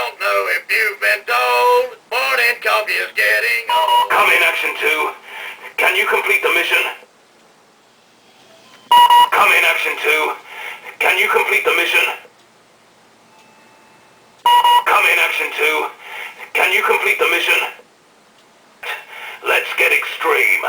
don't know if you've been told, morning coffee is getting old. Come in, Action 2. Can you complete the mission? Come in, Action 2. Can you complete the mission? Come in, Action 2. Can you complete the mission? Let's get extreme.